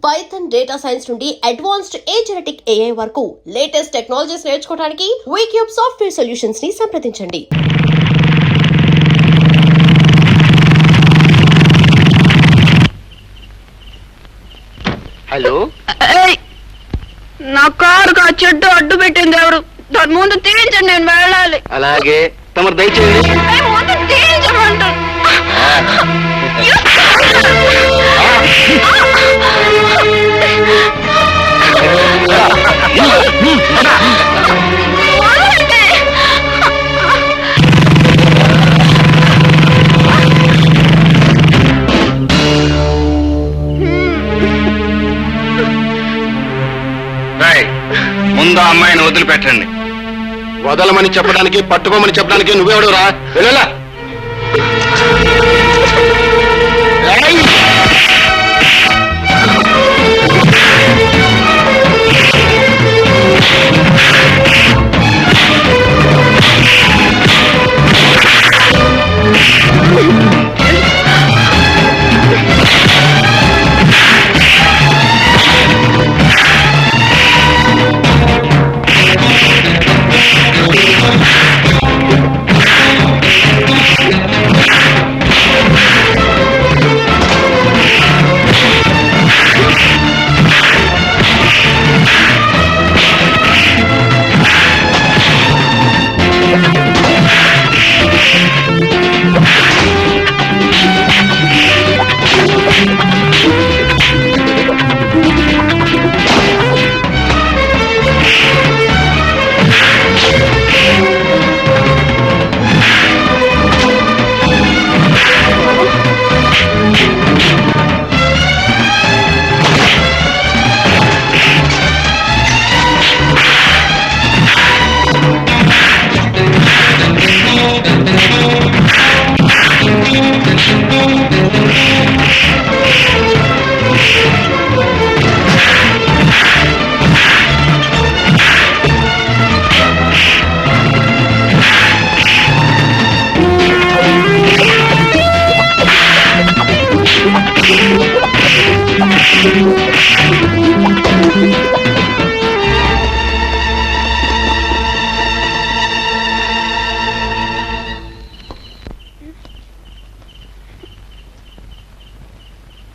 Python data science నుండి advanced ఏజెనెటిక్ AI వరకు latest technologies నేర్చుకోవడానికి వీక్యూబ్ సాఫ్ట్వేర్ సొల్యూషన్స్ ని సంప్రదించండి. హలో, నా కారు ఆ చెట్టు అడ్డు పెట్టింది ఎవరు? దాని ముందు తీయించండి, నేను వెళ్ళాలి. అలాగే తమరు దయచేయండి. ముందు తీయించమంటారు. ముందు ఆ అమ్మాయిని వదిలిపెట్టండి. వదలమని చెప్పడానికి, పట్టుకోమని చెప్పడానికి నువ్వెవడు రా? వెళ్ళలా.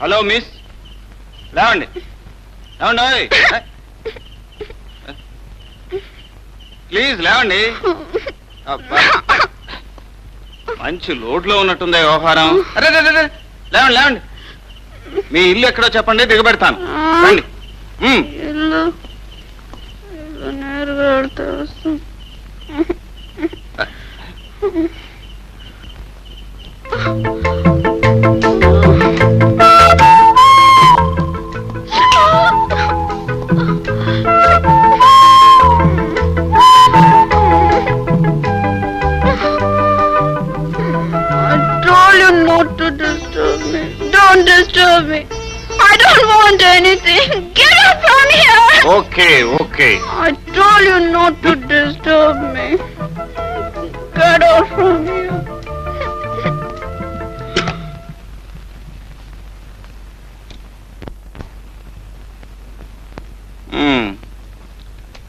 హలో మిస్, లేవండి లేవండి, ప్లీజ్ లేవండి. మంచి లోడ్లో ఉన్నట్టుంది వ్యవహారం. అరే లేవండి లేవండి. మీ ఇల్లు ఎక్కడో చెప్పండి, దిగబెడతాను. రండి. ఇల్లు నేరుగా వెళ్తే వస్తుంది. Don't disturb me. I don't want anything. Get up from here. Okay, okay. I told you not to disturb me. Get out from here.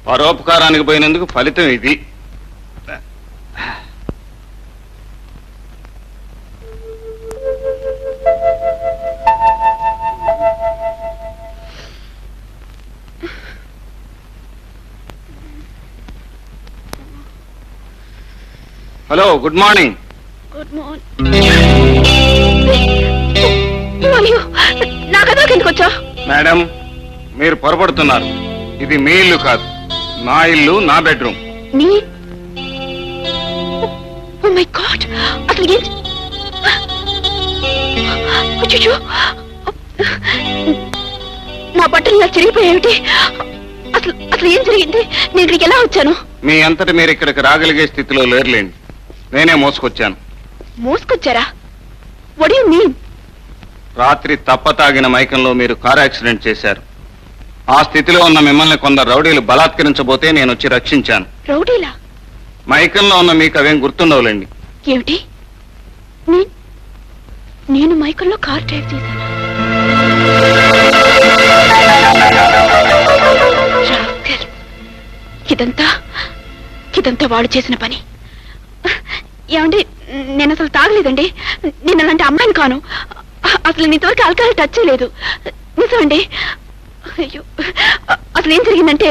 పరోపకారానికి పోయినందుకు ఫలితం ఇది. Hello, good morning. Good morning. నా కథకి ఎందుకు వచ్చా? మేడం, మీరు పొరపడుతున్నారు. ఇది మీ ఇల్లు కాదు, నా ఇల్లు, నా బెడ్రూమ్. నీ ఓ మై గాడ్, అసలు ఏం? అచ్చచ్చో, నా బట్టలు ఇలా చిరిగిపోయేమిటి? అసలు అసలు ఏం జరిగింది? నేను ఇక్కడికి ఎలా వచ్చాను? మీ అంతటి మీరు ఇక్కడికి రాగలిగే స్థితిలో లేరులేండి. నేనే మోసుకొచ్చాను. మోసుకొచ్చారా? What do you mean? రాత్రి తప్పతాగిన మైకంలో మీరు కారు యాక్సిడెంట్ చేశారు. ఆ స్థితిలో ఉన్న మిమ్మల్ని కొందరు రౌడీలు బలాత్కరించబోతే నేను వచ్చి రక్షించాను. రౌడీలా? మైకంలో ఉన్న మీకు అవేం గుర్తుండవులేండి. ఏమిటి? నేను మైకంలో కార్ డ్రైవ్ చేశాను. వాళ్ళు చేసిన పని. ఏమండి, నేను అసలు తాగలేదండి. నేను అలాంటి అమ్మాయిని కాను. అసలు నీతోరికి ఆల్కహాల్ టచ్ చేయలేదు. నిజమండి. అయ్యో, అసలు ఏం జరిగిందంటే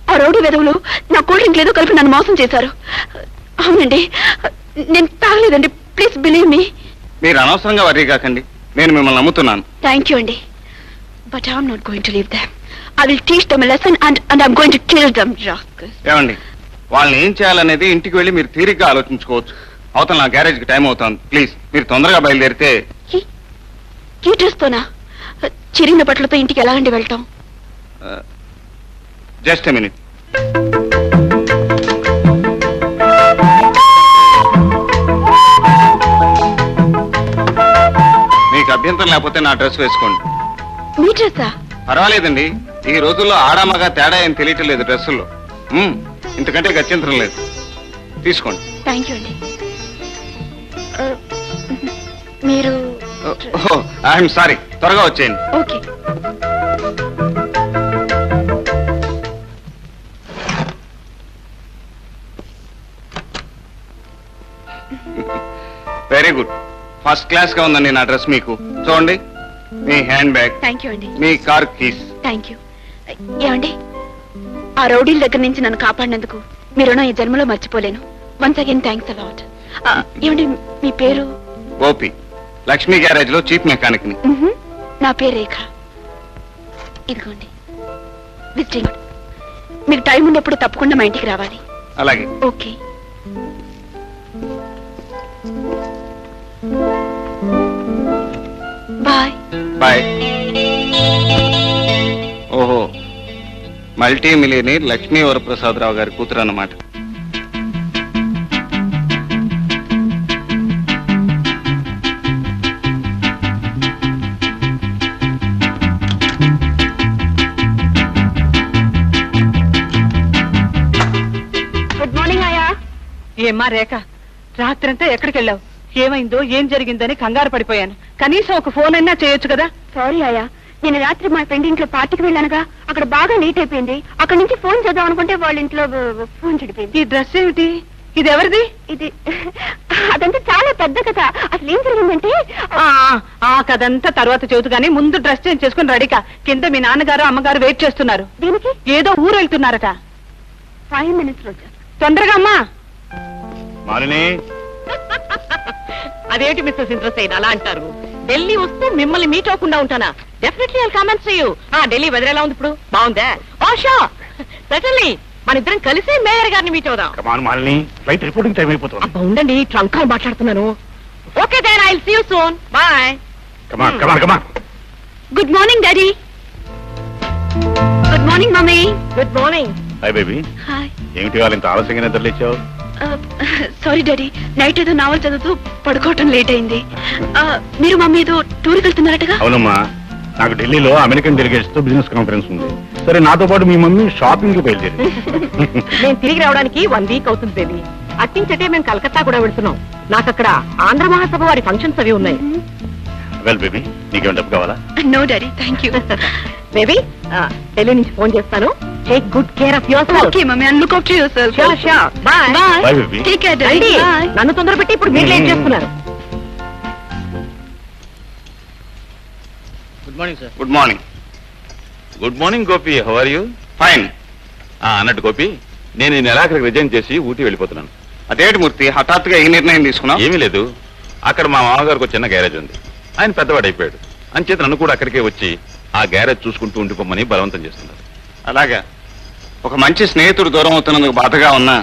ఆ రౌడీ వెధవులు నా కూల్ డ్రింక్ లేదో కలిపి నన్ను మోసం చేశారు. అవునండి, నేను తాగలేదండి. Please believe me. మీరు అనవసరంగా వర్రీ కాకండి, నేను మిమ్మల్ని నమ్ముతున్నాను. థ్యాంక్ యూ అండి. But I'm not going to leave them. I will teach them a lesson and I'm going to kill them. ఏమండి, వాళ్ళని ఏం చేయాలనేది ఇంటికి వెళ్ళి మీరు తీరిగ్గా ఆలోచించుకోవచ్చు. అవతల నా గ్యారేజ్కి టైం అవుతుంది. ప్లీజ్ మీరు తొందరగా బయలుదేరితే. ఈ డ్రెస్తోనా? చిరిగిన బట్టలతో ఇంటికి ఎలా అండి వెళ్ళటం? Just a minute. మీకు అభ్యంతరం లేకపోతే నా డ్రెస్ వేసుకోండి. మీ డ్రెస్సా? పర్వాలేదండి, ఈ రోజుల్లో ఆడామగా తేడా ఏం తెలియటం లేదు డ్రెస్సుల్లో. ఇంతకంటే గత్యంతరం లేదు. తీసుకోండి. థ్యాంక్ యూ అండి. మీరు ఐఎమ్ సారీ, త్వరగా వచ్చేయండి. Okay. Very good, first class గా ఉందండి నా డ్రెస్. మీకు చూడండి, మీ హ్యాండ్ బ్యాగ్, థ్యాంక్ యూ అండి. మీ కార్ కీస్. Thank you. ఏమండి, ఆ రౌడీల దగ్గర నుంచి నన్ను కాపాడినందుకు మీరు ఈ జన్మలో మర్చిపోలేను. Once again thanks a lot. ఏమండి, మీ పేరు? గోపి, లక్ష్మీ గ్యారేజ్ లో చీఫ్ మెకానిక్ ని. నా పేరు రేఖ. ఇదిగోండి విజిటింగ్. మీకు టైం ఉన్నప్పుడు తప్పకుండా మా ఇంటికి రావాలి. అలాగే. ఓకే. బాయ్. బాయ్. ఓహో, మల్టీ మిలియనీర్ లక్ష్మీ వరప్రసాదరావు గారి కూతురు అన్నమాట. గుడ్ మార్నింగ్ అయ్యా. ఏమ్మా రేఖ, రాత్రంతా ఎక్కడికి వెళ్ళావు? ఏమైందో ఏం జరిగిందని కంగారు పడిపోయాను. కనీసం ఒక ఫోన్ అయినా చేయొచ్చు కదా. సారీ అయ్యా, నేను రాత్రి మా ఫ్రెండ్ ఇంట్లో పార్టీకి వెళ్ళానుగా, అక్కడ బాగా లేట్ అయిపోయింది. అక్కడ నుంచి ఫోన్ చేద్దాం అనుకుంటే వాళ్ళ ఇంట్లో ఫోన్ చెడిపోయింది. ఈ డ్రెస్ ఏమిటి? ఇది ఎవరిది? ఇది అదంతా చాలా పెద్ద కథ. అసలు ఏం జరిగిందంటే ఆ కథంతా తర్వాత చెబుతూ గానీ ముందు డ్రెస్ చేంజ్ చేసుకుని రెడీకా. కింద మీ నాన్నగారు అమ్మగారు వెయిట్ చేస్తున్నారు. దీనికి ఏదో ఊరు వెళ్తున్నారట. 5 minutes లో వచ్చారు. తొందరగా అమ్మా. మాలిని, అదేంటి మిస్టర్ సింద్రసేన్ అలా అంటారు? ఢిల్లీ వస్తే మిమ్మల్ని మీట్ అవ్వకుండా ఉంటానా? Definitely I comment to you. Delhi weather ఎలా ఉంది ఇప్పుడు? బాగుందా? Oh sure, certainly. మన ఇద్దరం కలిసి మేయర్ గారిని మీట్ అవుదాం. Come on Malini, flight reporting time అయిపోతుంది. అబ్బా ఉండండి, ట్రంక్ కాల్ మాట్లాడుతున్నాను. Okay then I will see you soon. Bye. Come on come on come on. Good morning daddy. Good morning mummy. Good morning. Hi baby. Hi. ఏమిటి వాళ్ళు ఇంత ఆలస్యంగా నిద్రలేచావు? సారీ డాడీ, నైట్ ఏదో నావల్ చదువుతూ పడుకోవటం లేట్ అయింది. మీరు మమ్మీ ఏదో టూర్కి వెళ్తున్నారటగా? అవునమ్మా, నాకు ఢిల్లీలో అమెరికన్ డెలిగేట్స్ తో బిజినెస్ కాన్ఫరెన్స్ ఉంది. సరే, నాతో పాటు మీ మమ్మీ షాపింగ్ కి బయలుదేరి. నేను తిరిగి రావడానికి 1 week అవుతుంది బేబీ. అట్టించటే మేము కలకత్తా కూడా వెళ్తున్నాం. నాకు అక్కడ ఆంధ్ర మహాసభ వారి ఫంక్షన్స్ అవి ఉన్నాయి. వెల్ బేబీ, నీకేం డబ్బు కావాలా? No daddy, thank you. Baby, Delhi నుంచి ఫోన్ చేస్తాను. Take good care of yourself. Okay mummy, and look out yourself. Sure sure. Bye. Bye, baby. Take care daddy. Bye. నన్ను తొందర పెట్టి ఇప్పుడు మీరు లేట్ చేస్తున్నారు. Good morning sir. Good morning. Good morning Gopi, how are you? Fine. అన్నట్టు గోపి, నేను ఈ నెలాఖరికి resign చేసి ఊటీ వెళ్ళిపోతున్నాను. అదేంటి మూర్తి, హఠాత్తుగా ఈ నిర్ణయం తీసుకున్నావు? ఏమీ లేదు, అక్కడ మా మామగారికి ఒక చిన్న గ్యారేజ్ ఉంది. ఆయన పెద్దవాడు అయిపోయాడు. అంచేత నన్ను కూడా అక్కడికే వచ్చి ఆ గ్యారేజ్ చూసుకుంటూ ఉండిపోమని బలవంతం చేస్తున్నారు. అలాగా. ఒక మంచి స్నేహితుడు దూరం అవుతున్నందుకు బాధగా ఉన్నా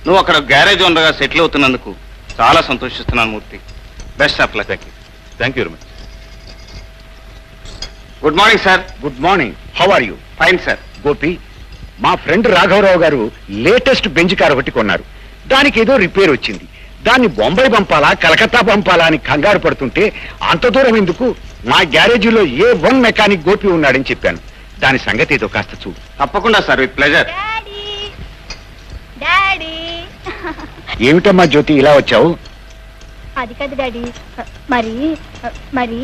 నువ్వు అక్కడ గ్యారేజ్ ఉండగా సెటిల్ అవుతున్నందుకు చాలా సంతోషిస్తున్నాను Murthy. Best of luck. Thank you very much. Good morning sir. Good morning. How are you? Fine sir. Gopi, మా ఫ్రెండ్ రాఘవరావు గారు లేటెస్ట్ బెంచ్ కార్ ఒకటి కొన్నారు. దానికి ఏదో రిపేర్ వచ్చింది. దాన్ని బొంబాయి పంపాలా కలకత్తా పంపాలా అని కంగారు పడుతుంటే అంత దూరం ఎందుకు, మా గ్యారేజీలో A1 మెకానిక్ గోపి ఉన్నాడని చెప్పాను. దాని సంగతి ఏదో కాస్త చూడు. తప్పకుండా సార్, విత్ ప్లెజర్. డాడీ ఏమిటమ్మా జ్యోతి, ఇలా వచ్చావు? అది కాదు డాడీ, మరి మరి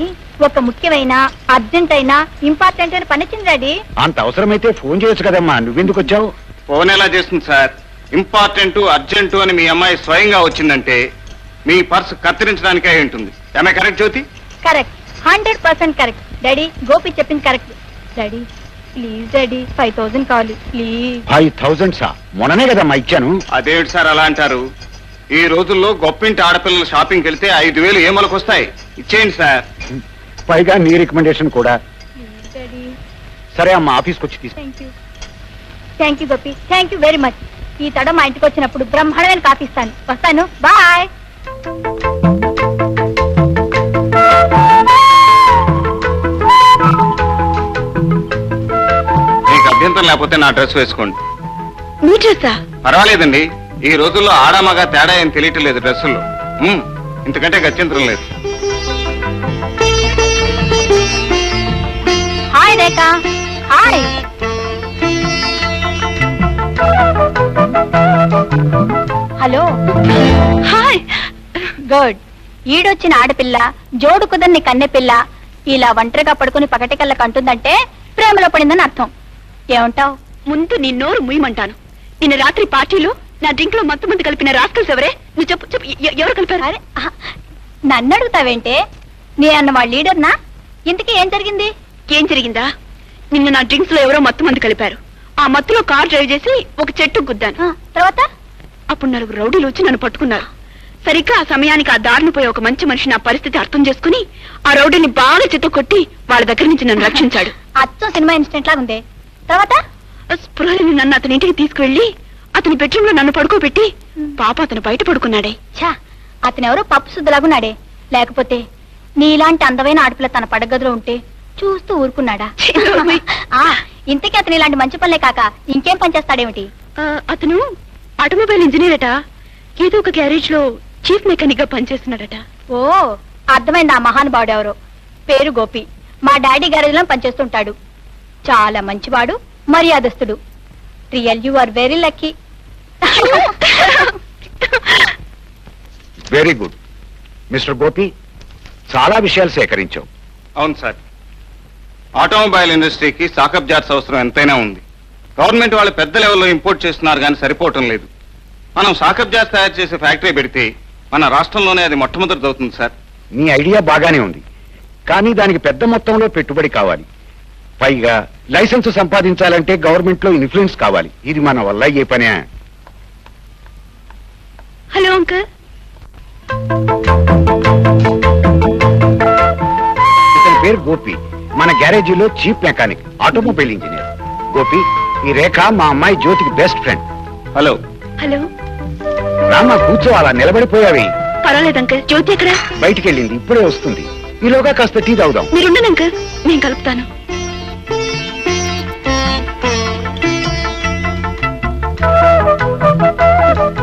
ఒక ముఖ్యమైన అర్జెంట్ అయినా ఇంపార్టెంట్ అయిన పని వచ్చింది డాడీ. అంత అవసరమైతే ఫోన్ చేయొచ్చు కదమ్మా, నువ్వెందుకు వచ్చావు? ఫోన్ ఎలా చేస్తుంది సార్? ఇంపార్టెంట్ అర్జెంటు అని మీ అమ్మాయి స్వయంగా వచ్చిందంటే మీ పర్స్ కత్తిరించడానికే అయి ఉంటుంది. ఏమే correct Jyothi? Correct, 100% correct. Daddy Gopi చెప్పింది కరెక్ట్. డాడీ ప్లీజ్ డాడీ 5000 కావాలి ప్లీజ్. 5000 సా? మొన్ననే కదమ్మా ఇచ్చాను. అదేమిటి సార్ అలా అంటారు? ఈ రోజుల్లో గొప్పింటి ఆడపిల్లలు షాపింగ్కి వెళ్తే 5000 ఏమలకొస్తాయి. ఇచ్చేయండి సార్. పైగా నీ రికమెండేషన్ కూడా. Please daddy. సరే అమ్మా, ఆఫీస్కి వచ్చి తీసు. Thank you Gopi, thank you very much. ఈ తడ మా ఇంటికి వచ్చినప్పుడు బ్రహ్మాండమైన కాఫీ ఇస్తాను. వస్తాను, బాయ్. మీకు అభ్యంతరం లేకపోతే నా డ్రెస్ వేసుకోండి. మీ డ్రెస్సా? పర్వాలేదండి, ఈ రోజుల్లో ఆడామగా తేడా ఏం తెలియటం లేదు డ్రెస్సుల్లో. ఇంతకంటే గత్యంతరం లేదు. హాయ్ రేఖ. హాయ్. హలో. హాయ్. గుడ్. ఈడొచ్చిన ఆడపిల్ల, జోడు కుదర్ని కన్నెపిల్ల ఇలా ఒంటరిగా పడుకుని పగటికల్లా కంటుందంటే ప్రేమలో పడిందని అర్థం. ఏమంటావ్? ముందు నీ నోరు ముయ్యమంటాను. నిన్న రాత్రి పార్టీలో నా డ్రింక్ లో మత్తు మంది కలిపిన రాస్కల్స్ ఎవరే? నువ్వు చెప్పు చెప్పు, ఎవరు కలిపారు? అరే నన్ను అడుగుతావేంటే? నీ అన్న వాళ్ళ లీడర్నా? ఇంతకీ ఏం జరిగింది? ఏం జరిగిందా? నిన్న నా డ్రింక్స్ లో ఎవరో మత్తు మంది కలిపారు. ఆ మత్తులో కార్ డ్రైవ్ చేసి ఒక చెట్టు గుద్దాను. తర్వాత అప్పుడు 4 రౌడీలు వచ్చి నన్ను పట్టుకున్నారు. సరిగ్గా ఆ సమయానికి ఆ దారిని పోయి ఒక మంచి మనిషి నా పరిస్థితి అర్థం చేసుకుని ఆ రౌడీని బాగా చెత్త కొట్టి వాళ్ళ దగ్గర నుంచి నన్ను రక్షించాడు. అచ్చం సినిమా ఇన్సిడెంట్ లాగా ఉంది. తర్వాత స్పృహని నన్ను అతని ఇంటికి తీసుకువెళ్లి అతని బెడ్రూమ్ లో నన్ను పడుకోబెట్టి పాప అతను బయట పడుకున్నాడే. ఛా, అతనెవరో పప్పు శుద్ధలాగున్నాడే. లేకపోతే నీలాంటి అందమైన ఆడపిల్ల తన పడగదిలో ఉంటే చూస్తూ ఊరుకున్నాడా? ఇంతకీ అతను ఇలాంటి మంచి పనులే కాక ఇంకేం పని చేస్తాడేమిటి? అతను ఆటోమొబైల్ ఇంజనీర్ అట. ఏదో ఒక గ్యారేజ్ లో చీఫ్ మెకానిక్ గా పనిచేస్తున్నాడట. ఓ, అర్థమైంది. ఆ మహానుభావుడు ఎవరో. పేరు గోపి. మా డాడీ గ్యారేజ్ లో పనిచేస్తుంటాడు. చాలా మంచివాడు, మర్యాదస్తుడు. Real you are very lucky. Very good mister Gopi, చాలా విషయాలు సేకరించావు. అవును సార్, ఆటోమొబైల్ ఇండస్ట్రీకి సాకప్ జార్స్ అవసరం ఎంతైనా ఉంది. గవర్నమెంట్ వాళ్ళు పెద్ద లెవెల్లో ఇంపోర్ట్ చేస్తున్నారు కానీ సరిపోవటం లేదు. మనం సాకప్ జార్స్ తయారు చేసే ఫ్యాక్టరీ పెడితే మన రాష్ట్రంలోనే అది మొట్టమొదటిది అవుతుంది సార్. నీ ఐడియా బాగానే ఉంది, కానీ దానికి పెద్ద మొత్తంలో పెట్టుబడి కావాలి. పైగా లైసెన్స్ సంపాదించాలంటే గవర్నమెంట్ లో ఇన్ఫ్లుయెన్స్ కావాలి. ఇది మన వల్ల అయ్యే పనే. Hello uncle. ఇతని పేరు గోపి. మన గ్యారేజీలో chief mechanic, automobile engineer. Gopi, ఈ రేఖ మా అమ్మాయి జ్యోతికి బెస్ట్ ఫ్రెండ్. హలో. హలో. రామ్మా, కూర్చో. అలా నిలబడిపోయావి. పర్వాలేదు అంకల్. జ్యోతి ఎక్కడ? బయటికి వెళ్ళింది, ఇప్పుడే వస్తుంది. ఈలోగా కాస్త టీ తాగుదాం. మీరుండండి అంకల్, నేను కలుపుతాను.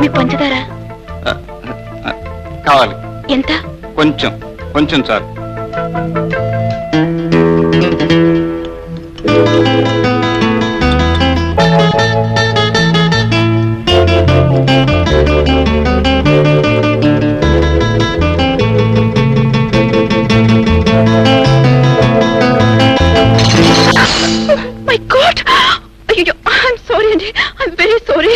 మీకు పంచదారా కావాలి? ఎంత? కొంచెం కొంచెం చాలు. మై గాడ్, అయ్యో, ఐఎమ్ సారీ అండి, ఐఎమ్ వెరీ సారీ.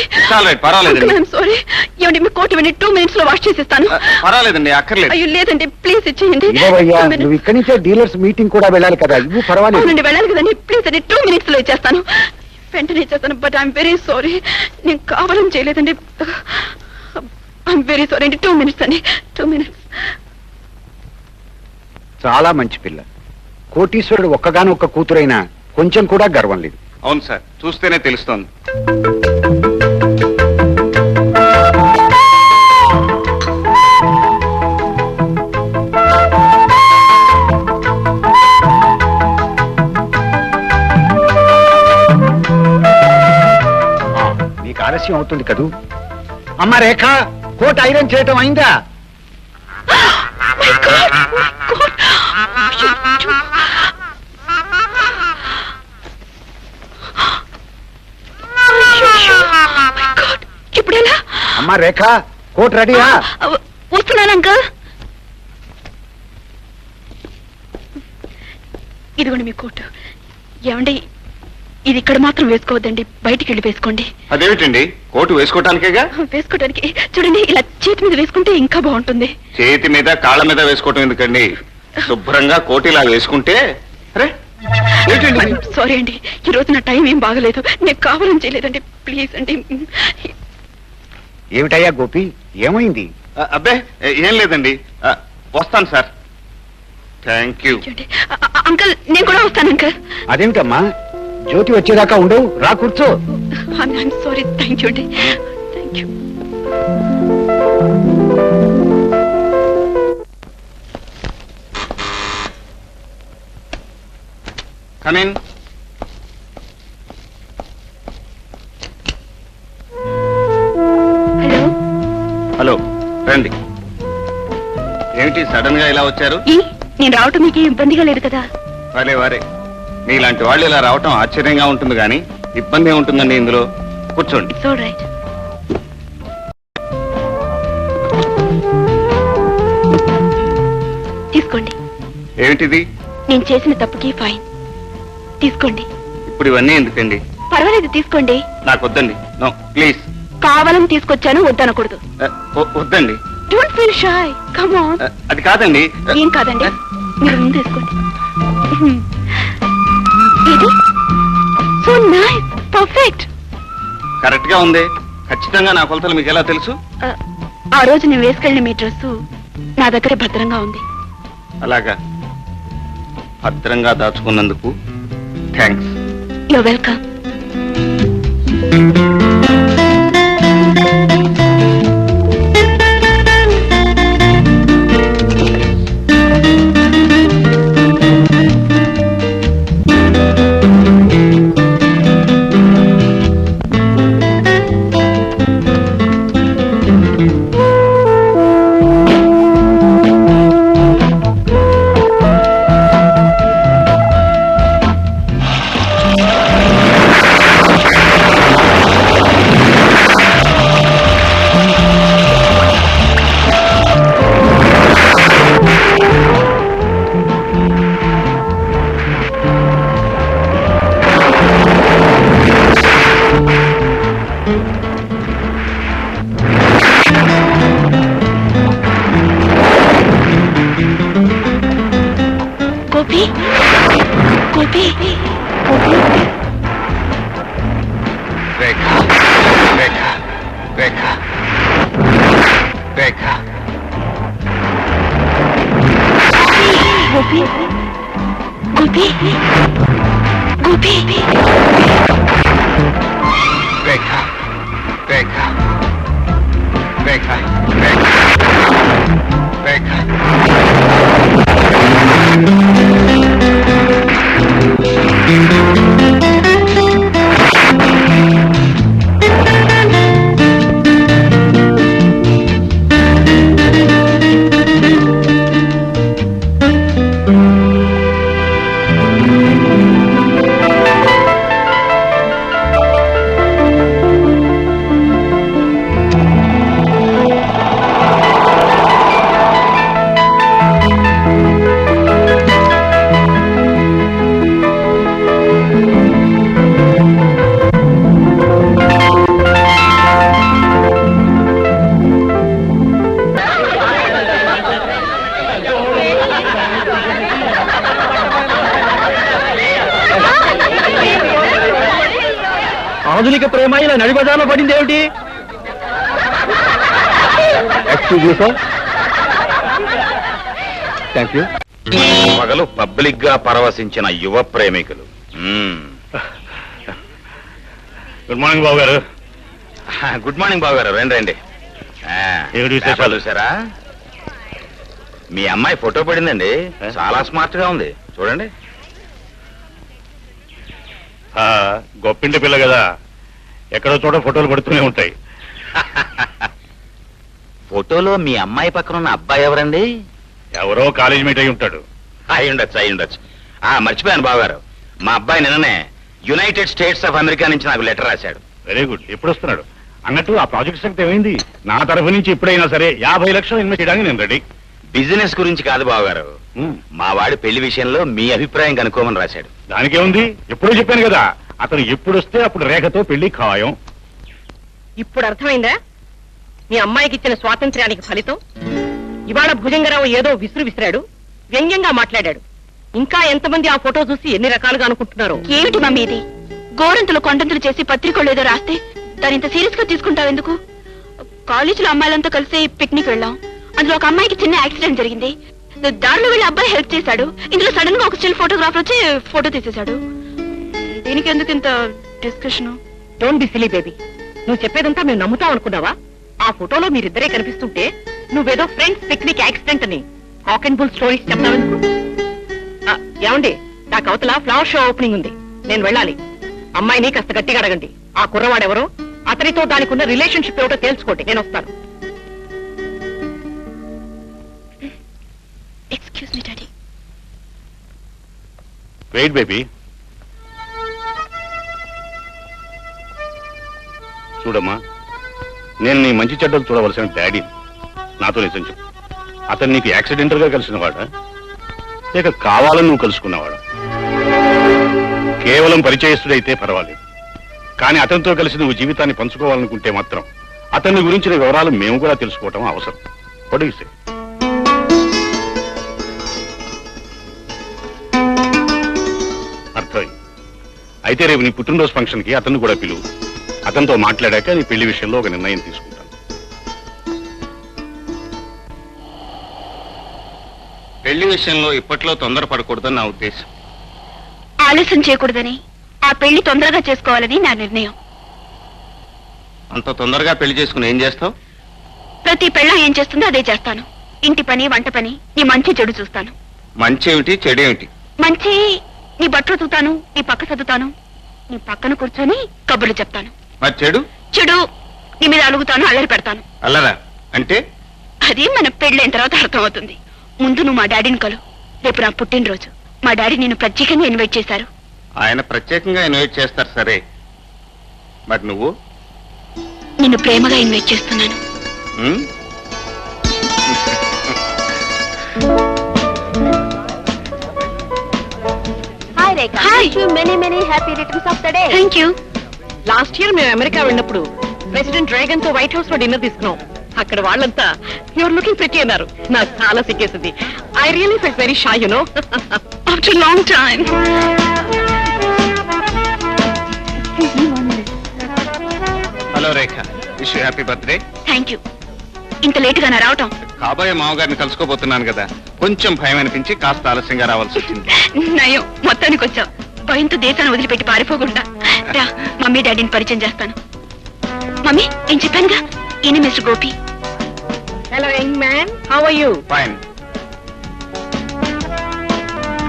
పర్వాలేదండి. I'm sorry. ఏమండి, మీ కోట్ ఇవ్వండి, 2 minutes లో వాష్ చేసేస్తాను. పర్వాలేదండి, అక్కర్లేదు. అయ్యో లేదండి, ప్లీజ్ ఇచ్చేయండి. ఇవ్వవయ్యా, నువ్వు ఇక్కడి నుంచే డీలర్స్ మీటింగ్ కూడా వెళ్ళాలి కదా. ఇవ్వు, పర్వాలేదు. అవునండి, వెళ్ళాలి కదండి. ప్లీజ్ అండి, 2 minutes లో ఇచ్చేస్తాను. వెంటనే ఇచ్చేస్తాను. బట్ ఐఎమ్ వెరీ సారీ, నేను కావాలని చేయలేదండి. ఐఎమ్ వెరీ సారీ అండి. 2 minutes అండి, 2 minutes. చాలా మంచి పిల్ల. కోటీశ్వరుడు ఒక్కగానొక్క కూతురైనా కొంచెం కూడా గర్వం లేదు. అవును సార్, చూస్తేనే తెలుస్తోంది. నీకు ఆలస్యం అవుతుంది కదూ. అమ్మ రేఖ, కోట్ ఐరన్ చేయటం అయిందా? My God, my God. ఇప్పుడేనా? అమ్మ రేఖ, కోట్ రెడీయా? వస్తున్నాను అంకల్. ఇదిగోండి మీ కోట్. ఏమండి, ఇది ఇక్కడ మాత్రం వేసుకోవద్దండి, బయటికి వెళ్ళి వేసుకోండి. అదేమిటండి, కోటు వేసుకోవటానికేగా. వేసుకోవడానికి చూడండి, ఇలా చేతి మీద వేసుకుంటే ఇంకా బాగుంటుంది. చేతి మీద కాళ్ళ మీద వేసుకోవటం ఎందుకండి, శుభ్రంగా కోటు ఇలా వేసుకుంటే. అరే ఏంటండి? సారీ అండి, ఈ రోజు నా టైం ఏం బాగలేదు, నేను కావాలని చేయలేదండి, ప్లీజ్ అండి. ఏమిటయ్యా గోపి, ఏమైంది? అబ్బే ఏం లేదండి, వస్తాను సార్. Thank you. అంకుల్ నేను కూడా వస్తాను అంకుల్. అదేమిటమ్మా, జ్యోతి వచ్చేదాకా ఉండవు, రా కూర్చో. I'm sorry. థ్యాంక్ యూ అండి, thank you. Come in. Hello. Hello, రండి. ఏమిటి సడన్ గా ఇలా వచ్చారు? నేను రావటం మీకు ఇబ్బందిగా లేదు కదా? వారే వారే, మీలాంటి వాళ్ళు ఇలా రావటం ఆశ్చర్యంగా ఉంటుంది కానీ ఇబ్బంది ఏముంటుందండి ఇందులో. కూర్చోండి. So right. తీసుకోండి. ఏమిటిది? నేను చేసిన తప్పుకి ఫైన్. తీసుకోండి. ఇప్పుడు ఇవన్నీ ఎందుకండి? పర్వాలేదు, తీసుకోండి. నాకు వద్దండి. No please. కావాలని తీసుకొచ్చాను, వద్దనకూడదు. వద్దండి. Don't feel shy, come on. అది కాదండి. ఏం కాదండి, మీరు ముందు తీసుకోండి. ఇది సో నైస్, పర్ఫెక్ట్. కరెక్ట్ గా ఉంది. ఖచ్చితంగా నా కొలతలు మీకు ఎలా తెలుసు? ఆ రోజు నేను వేసుకెళ్ళిన మీ డ్రెస్సు నా దగ్గరే భద్రంగా ఉంది. అలాగా, భద్రంగా దాచుకున్నందుకు thanks. You welcome. Gopi, Gopi, Gopi. Rekha, Rekha, Rekha, Rekha. Gopi, Gopi, Gopi. Rekha, Rekha, Rekha, Rekha, Rekha. ఆధునిక ప్రేమ ఇలా నడిబజార్లో పడింది ఏమిటి? Thank you. పగలు పబ్లిక్ గా పరవశించిన యువ ప్రేమికులు. గుడ్ మార్నింగ్ బాబు గారు. గుడ్ మార్నింగ్ బాబు గారు, రండి రండి. ఏమిటి విశేషాలు? పేపర్ చూసారా? మీ అమ్మాయి ఫోటో పడిందండి, చాలా స్మార్ట్ గా ఉంది, చూడండి. గొప్పింటి పిల్ల కదా, ఎక్కడో చోట ఫోటోలు పడుతూనే ఉంటాయి. ఫోటోలో మీ అమ్మాయి పక్కన ఉన్న అబ్బాయి ఎవరండి? ఎవరో కాలేజ్ మేట్ అయి ఉంటాడు. అయి ఉండొచ్చు, అయి ఉండొచ్చు. మర్చిపోయాను బావగారు, మా అబ్బాయి నిన్ననే యునైటెడ్ స్టేట్స్ ఆఫ్ అమెరికా నుంచి నాకు లెటర్ రాశాడు. Very good. ఎప్పుడు వస్తున్నాడు? అన్నట్టు ఆ ప్రాజెక్ట్ సంగతి ఏమైంది? నా తరఫు నుంచి ఇప్పుడైనా సరే 50 లక్షలు ఇన్వెస్ట్ చేయడానికి నేను రెడీ. బిజినెస్ గురించి కాదు బావగారు, మా వాడి పెళ్లి విషయంలో మీ అభిప్రాయం కనుక్కోమని రాశాడు. దానికేముంది, ఎప్పుడూ చెప్పాను కదా, అతను ఎప్పుడొస్తే అప్పుడు రేఖతో పెళ్లి ఖాయం. ఇప్పుడు అర్థమైందా మీ అమ్మాయికి ఇచ్చిన స్వాతంత్ర్యానికి ఫలితం? ఇవాళ భుజంగరావు ఏదో విసిరాడు, వ్యంగ్యంగా మాట్లాడాడు. ఇంకా ఎంతమంది ఆ ఫోటో చూసి ఎన్ని రకాలుగా అనుకుంటున్నారో. ఏమిటి మమ్మీ ఇది? గోరంతులు కొండంతులు చేసి పత్రికలు ఏదో రాస్తే దాని ఇంత సీరియస్ గా తీసుకుంటావు ఎందుకు? కాలేజీలో అమ్మాయిలంతా కలిసి పిక్నిక్ వెళ్ళాం. అందులో ఒక అమ్మాయికి చిన్న యాక్సిడెంట్ జరిగింది. దారిలో వెళ్ళి అబ్బాయి హెల్ప్ చేశాడు. ఇందులో సడన్ గా ఒక స్టిల్ ఫోటోగ్రాఫర్ వచ్చి ఫోటో తీసేశాడు. దీనికి ఎందుకు ఇంత discussion? Don't be silly baby. నువ్వు చెప్పేదంతా మేము నమ్ముతాం అనుకున్నావా? ఆ ఫోటోలో మీరిద్దరే కనిపిస్తుంటే నువ్వేదో ఫ్రెండ్స్ పిక్నిక్ యాక్సిడెంట్ అని కాక్ అండ్ బుల్ స్టోరీస్ చెప్తావెందుకు? ఏమండి, నాకు అవతల ఫ్లవర్ షో ఓపెనింగ్ ఉంది, నేను వెళ్ళాలి. అమ్మాయిని కాస్త గట్టిగా అడగండి. ఆ కుర్రవాడెవరో, అతనితో దానికి ఉన్న రిలేషన్షిప్ ఏమిటో తెలుసుకోండి. నేను వస్తాను. Excuse me daddy. Wait baby. చూడమ్మా, నేను నీ మంచి చెడ్డలు చూడవలసిన డాడీ. నాతో నిజం చెప్పు, అతను నీకు యాక్సిడెంటల్ గా కలిసిన వాడా, లేక కావాలని నువ్వు కలుసుకున్నవాడా? కేవలం పరిచయస్తుడైతే పర్వాలేదు, కానీ అతనితో కలిసి నువ్వు జీవితాన్ని పంచుకోవాలనుకుంటే మాత్రం అతని గురించిన వివరాలు మేము కూడా తెలుసుకోవటం అవసరం. పొడిగిస్తే అర్థమైంది. అయితే రేపు నీ పుట్టినరోజు ఫంక్షన్ కి అతన్ని కూడా పిలువు. అతనితో మాట్లాడాక నీ పెళ్లి విషయంలో ఒక నిర్ణయం తీసుకుంటాను. పెళ్లి విషయంలో ఇప్పట్లో తొందరపడకూడదని నా ఉద్దేశం. ఆలస్యం చేయకూడదని, ఆ పెళ్లి తొందరగా చేసుకోవాలని నా నిర్ణయం. అంత తొందరగా పెళ్లి చేసుకుని ఏం చేస్తావు? ప్రతి పెళ్ళ ఏం చేస్తుందో అదే చేస్తాను. ఇంటి పని, వంట పని, నీ మంచి చెడు చూస్తాను. మంచి ఏమిటి, చెడు ఏమిటి? మంచి, నీ బట్టలు ఉతుకుతాను, నీ పక్క చదువుతాను, నీ పక్కన కూర్చొని కబుర్లు చెప్తాను. మరి చెడు? చెడు, నీ మీద అలుగుతాను, అల్లరి పెడతాను. అల్లరా అంటే? అది మన పెళ్ళైన తర్వాత అర్థమవుతుంది. ముందు నువ్వు మా డాడీని కలు. రేపు నా పుట్టినరోజు. మా డాడీ నిన్ను ప్రత్యేకంగా ఇన్వైట్ చేశారు. ఆయన ప్రత్యేకంగా ఇన్వైట్ చేస్తారు సరే, మరి నువ్వు? నిన్ను ప్రేమగా ఇన్వైట్ చేస్తున్నాను. ఉమ్? Hi Rekha. Hi. Wish you many many happy returns of the day. Thank you. Last year మేము అమెరికా వెళ్ళినప్పుడు ప్రెసిడెంట్ డ్రాగన్ తో వైట్ హౌస్ లో డిన్నర్ తీసుకున్నాం. అక్కడ వాళ్ళంతా యూఆర్ లుకింగ్ ప్రిటీ అన్నారు. నాకు చాలా సిగ్గేసింది. I really felt very shy, you know. After long time. Hello Rekha, wish you happy birthday. Thank you. ఇంత లేట్ గా నా రావటం? కాబోయే మామగారిని కలుసుకోబోతున్నాను కదా, కొంచెం భయం అనిపించి కాస్త ఆలస్యంగా రావాల్సి వచ్చింది. నయం, మొత్తానికి వచ్చావు. భయంతో దేశాన్ని వదిలిపెట్టి పారిపోకుండా రా. మమ్మీ డాడీని పరిచయం చేస్తాను. మమ్మీ, నేను చెప్పానుగా, ఈయన mister Gopi. Hello young man, how are you? Fine.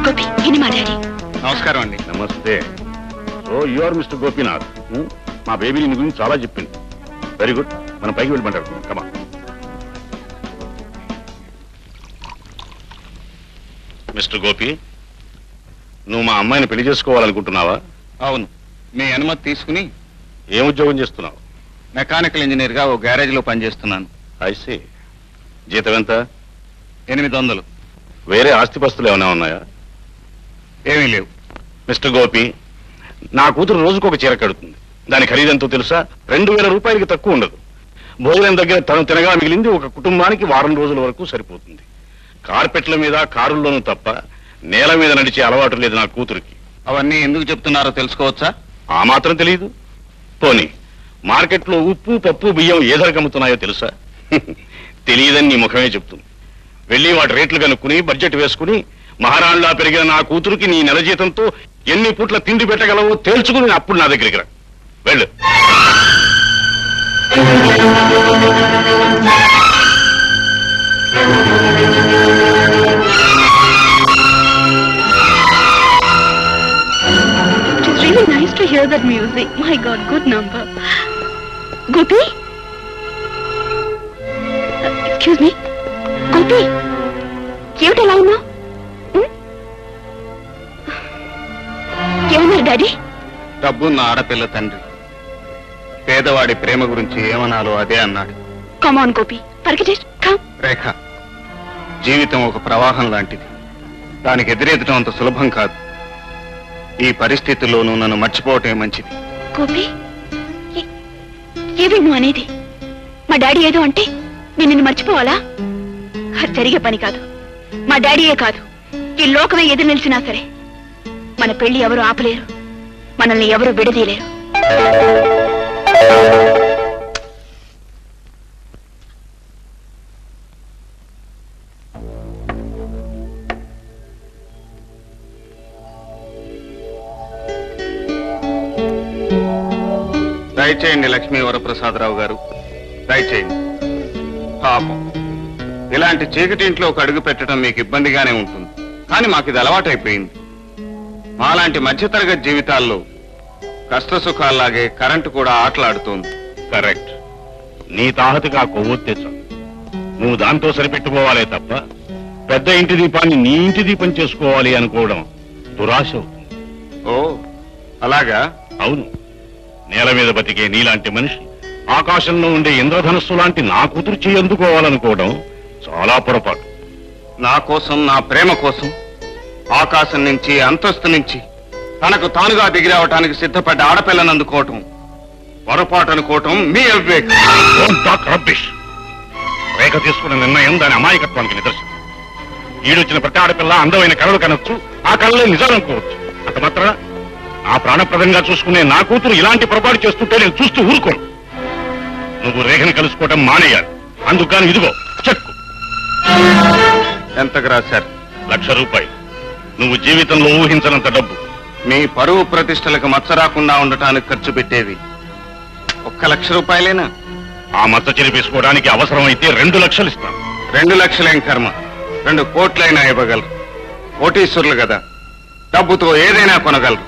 Gopi, ఈయన మా డాడీ. నమస్కారం అండి. నమస్తే. So you are mister Gopinath. మా బేబీ నీ గురించి చాలా చెప్పింది. Very good. మనం పైకి వెళ్ళి మాట్లాడుకుందాం. కమా. మిస్టర్ గోపి, నువ్వు మా అమ్మాయిని పెళ్లి చేసుకోవాలనుకుంటున్నావా? అవును, మీ అనుమతి తీసుకుని ఏం ఉద్యోగం చేస్తున్నావు? మెకానికల్ ఇంజనీర్ గా ఓ గ్యారేజ్ లో పనిచేస్తున్నాను. ఐసీ. జీతం ఎంత? 800. వేరే ఆస్తిపస్తులు ఏమైనా ఉన్నాయా? ఏమీ లేవు. మిస్టర్ గోపి, నా కూతురు రోజుకు ఒక చీర కడుతుంది. దాని ఖరీదెంతో తెలుసా? 2000 రూపాయలకి తక్కువ ఉండదు. భోజనం దగ్గర తను తినగా మిగిలింది ఒక కుటుంబానికి వారం రోజుల వరకు సరిపోతుంది. కార్పెట్ల మీద, కారుల్లోనూ తప్ప నేల మీద నడిచే అలవాటు లేదు నా కూతురికి. అవన్నీ ఎందుకు చెప్తున్నారో తెలుసుకోవచ్చా? ఆ మాత్రం తెలియదు. పోనీ మార్కెట్లో ఉప్పు, పప్పు, బియ్యం ఏ ధరకు అమ్ముతున్నాయో తెలుసా? తెలియదని నీ ముఖమే చెప్తుంది. వెళ్ళి వాటి రేట్లు కనుక్కుని బడ్జెట్ వేసుకుని మహారాణిలా పెరిగిన నా కూతురికి నీ నెల జీతంతో ఎన్ని పూట్ల తిండి పెట్టగలవో తేల్చుకుని అప్పుడు నా దగ్గరికి రా. వెళ్ళు. It's really nice to hear that music. My God, good number. Gopi? Excuse me? Gopi? ఏమిటి ఎలా ఉన్నావు? ఏమన్నారు డాడీ? డబ్బున్న ఆడపిల్ల తండ్రి పేదవాడి ప్రేమ గురించి ఏమనాలో అదే అన్నాడు. Come on, Gopi. Forget come. రేఖ, జీవితం ఒక ప్రవాహం లాంటిది. దానికి ఎదురెదటం అంత సులభం కాదు. ఈ పరిస్థితుల్లోనూ నన్ను మర్చిపోవటమే మంచిది. గోపి ఏవి నువ్వు అనేది? మా డాడీ ఏదో అంటే నేను నిన్ను మర్చిపోవాలా? అది జరిగే పని కాదు. మా డాడీయే కాదు, ఈ లోకమే ఎదురు నిలిచినా సరే మన పెళ్లి ఎవరు ఆపలేరు, మనల్ని ఎవరు విడదీయలేరు. దయచేయండి లక్ష్మీ వరప్రసాదరావు గారు, దయచేయండి. పాపం, ఇలాంటి చీకటింట్లో ఒక అడుగు పెట్టడం మీకు ఇబ్బందిగానే ఉంటుంది, కానీ మాకు ఇది అలవాటైపోయింది. మాలాంటి మధ్యతరగతి జీవితాల్లో కష్ట సుఖాల్లాగే కరెంటు కూడా ఆటలాడుతోంది. కరెక్ట్. నీ తాహతగా కొవ్వొత్తేచ్చు. నువ్వు దాంతో సరిపెట్టుకోవాలే తప్ప పెద్ద ఇంటి దీపాన్ని నీ ఇంటి దీపం చేసుకోవాలి అనుకోవడం దురాశ అవుతుంది. ఓ అలాగా? అవును. నేల మీద బతికే నీలాంటి మనిషి ఆకాశంలో ఉండే ఇంద్రధనుస్సు లాంటి నా కూతురు అందుకోవాలనుకోవడం చాలా పొరపాటు. నా కోసం, నా ప్రేమ కోసం ఆకాశం నుంచి, అంతస్తు నుంచి తనకు తానుగా దిగిరావటానికి సిద్ధపడ్డ ఆడపిల్లను అందుకోవటం పొరపాటు అనుకోవటం మీ అవివేకం. Don't talk rubbish. రేఖ తీసుకున్న నిర్ణయం దాని అమాయకత్వానికి నిదర్శనం. ఈడొచ్చిన ప్రతి ఆడపిల్ల అందమైన కళలు కనొచ్చు, ఆ కళలే నిజాలనుకోవచ్చు. అంత మాత్రం ఆ ప్రాణప్రదంగా చూసుకునే నా కూతురు ఇలాంటి పొరపాటు చేస్తుంటే నేను చూస్తూ ఊరుకోను. నువ్వు రేఖని కలుసుకోవటం మానేయాలి. అందుకని ఇదిగో చెక్కు. ఎంతకు రాశారు? 1,00,000 రూపాయలు. నువ్వు జీవితంలో ఊహించనంత డబ్బు. మీ పరువు ప్రతిష్టలకు మచ్చ రాకుండా ఉండటానికి ఖర్చు పెట్టేది 1,00,000 రూపాయలేనా? ఆ మచ్చ చెరిపేసుకోవడానికి అవసరమైతే 2 లక్షలు ఇస్తాను. 2 లక్షలేం కర్మ, 2 కోట్లైనా ఇవ్వగలరు. కోటీశ్వరులు కదా, డబ్బుతో ఏదైనా కొనగలరు.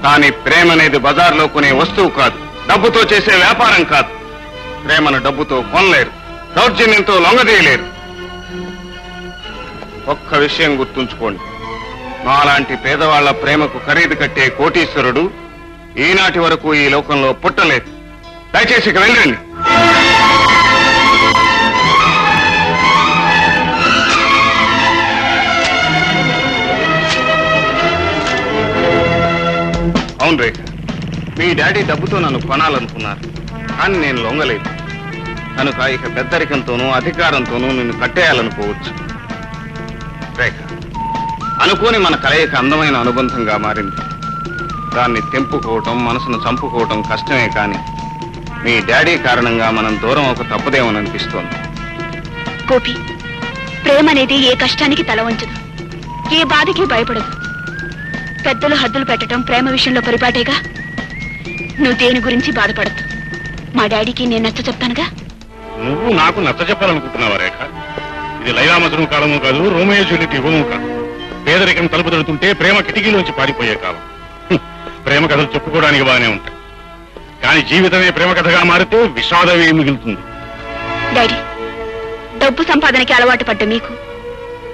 కానీ ప్రేమ అనేది బజార్లో కొనే వస్తువు కాదు, డబ్బుతో చేసే వ్యాపారం కాదు. ప్రేమను డబ్బుతో కొనలేరు, దౌర్జన్యంతో లొంగదీయలేరు. ఒక్క విషయం గుర్తుంచుకోండి, మాలాంటి పేదవాళ్ల ప్రేమకు ఖరీదు కట్టే కోటీశ్వరుడు ఈనాటి వరకు ఈ లోకంలో పుట్టలేదు. దయచేసి ఇక వెళ్ళండి. అవును రేఖ, మీ డాడీ డబ్బుతో నన్ను కొనాలనుకున్నారు, కానీ నేను లొంగలేదు. కనుక ఇక పెద్దరికంతోనూ అధికారంతోనూ నిన్ను కట్టేయాలనుకోవచ్చు. రేఖ, అనుకోని మన కలయిక అందమైన అనుబంధంగా మారింది. దాన్ని తెంపుకోవటం, మనసును చంపుకోవటం కష్టమే, కానీ మీ డాడీ కారణంగా మనం దూరం ఒక తప్పదేమని అనిపిస్తోంది. గోపి, ప్రేమ అనేది ఏ కష్టానికి తల వంచదు, ఏ బాధకి భయపడదు. పెద్దలు హద్దులు పెట్టడం ప్రేమ విషయంలో పరిపాటేగా. నువ్వు దేని గురించి బాధపడద్దు. మా డాడీకి నేను నచ్చ చెప్తానుగా. నువ్వు నాకు నచ్చ చెప్పాలనుకుంటున్నావా రేఖ? ఇది లైలా మజ్ను కాలము కాదు, రోమియో జూలియట్ యుగము కాదు. పేదరికం తలుపు తడుతుంటే ప్రేమ కిటికీలోంచి పారిపోయే కాలం. ప్రేమ కథలు చెప్పుకోవడానికి బాగానే ఉంటాయి, కానీ జీవితమే ప్రేమ కథగా మారితే విషాదమే మిగులుతుంది. డాడీ, డబ్బు సంపాదనకి అలవాటు పడ్డ మీకు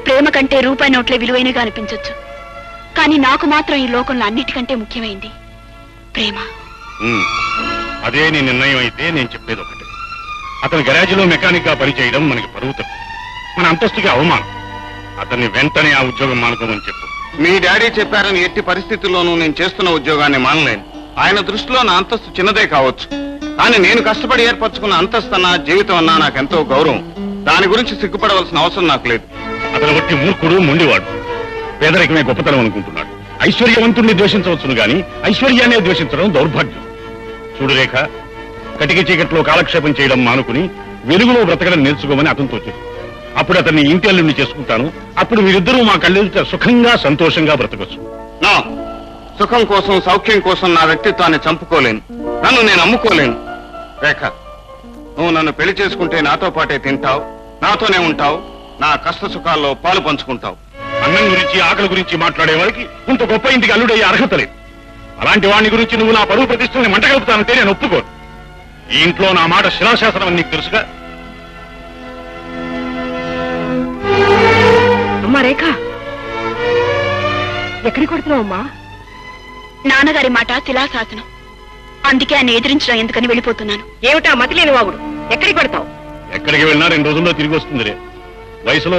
ప్రేమ కంటే రూపాయి నోట్లే విలువైనగా అనిపించొచ్చు, కానీ నాకు మాత్రం ఈ లోకంలో అన్నిటికంటే ముఖ్యమైంది ప్రేమ. అదే నీ నిర్ణయం అయితే నేను చెప్పేది ఒకటి. అతని గరాజీలో మెకానిక్ గా పనిచేయడం మనకి పరువు తప్పు, మన అంతస్తుకి అవమానం. అతన్ని వెంటనే ఆ ఉద్యోగం మానుకోమని చెప్పు. మీ డాడీ చెప్పారని ఎట్టి పరిస్థితుల్లోనూ నేను చేస్తున్న ఉద్యోగాన్ని మానలేను. ఆయన దృష్టిలో నా అంతస్తు చిన్నదే కావచ్చు, కానీ నేను కష్టపడి ఏర్పరచుకున్న అంతస్తు అన్నా, జీవితం అన్నా నాకెంతో గౌరవం. దాని గురించి సిగ్గుపడవలసిన అవసరం నాకు లేదు. అతను ఒట్టి మూర్ఖుడు, మొండివాడు. పేదరికమే గొప్పతనం అనుకుంటున్నాడు. ఐశ్వర్యవంతుణ్ణి ద్వేషించవచ్చును గాని ఐశ్వర్యాన్ని ద్వేషించడం దౌర్భాగ్యం. చూడు రేఖ, కటిక చీకట్లో కాలక్షేపం చేయడం మానుకుని వెలుగులో బ్రతకడం నేర్చుకోమని అతనితో చెప్పు. అప్పుడు అతన్ని ఇంటి అల్లుడిని చేసుకుంటాను. అప్పుడు మీరిద్దరూ మా కళ్ళెదుట సుఖంగా సంతోషంగా బ్రతకొచ్చు. నా సుఖం కోసం, సౌఖ్యం కోసం నా వ్యక్తిత్వాన్ని చంపుకోలేను, నన్ను నేను అమ్ముకోలేను. రేఖ, నువ్వు నన్ను పెళ్లి చేసుకుంటే నాతో పాటే తింటావు, నాతోనే ఉంటావు, నా కష్ట సుఖాల్లో పాలు పంచుకుంటావు. అన్నం గురించి, ఆకలి గురించి మాట్లాడే వారికి ఇంత గొప్ప ఇంటికి అల్లుడయ్యే అర్హత లేదు. అలాంటి వాడిని గురించి నువ్వు నా పరువు ప్రతిష్టని మంట కలుపుతానంటే నేను ఒప్పుకోను. ఈ ఇంట్లో నా మాట శిలాశాసనం అని నీకు తెలుసుగా. అమ్మా రేఖ, ఎక్కడికి కొడుతున్నావు అమ్మా? నాన్నగారి మాట శిలాశాసనం, అందుకే ఆయన ఎదిరించడం ఎందుకని వెళ్ళిపోతున్నాను. ఏమిటా మతిలేని వాగుడు? ఎక్కడికి కొడతావు? ఎక్కడికి వెళ్ళినా 2 రోజుల్లో తిరిగి వస్తుంది రే. వయసులో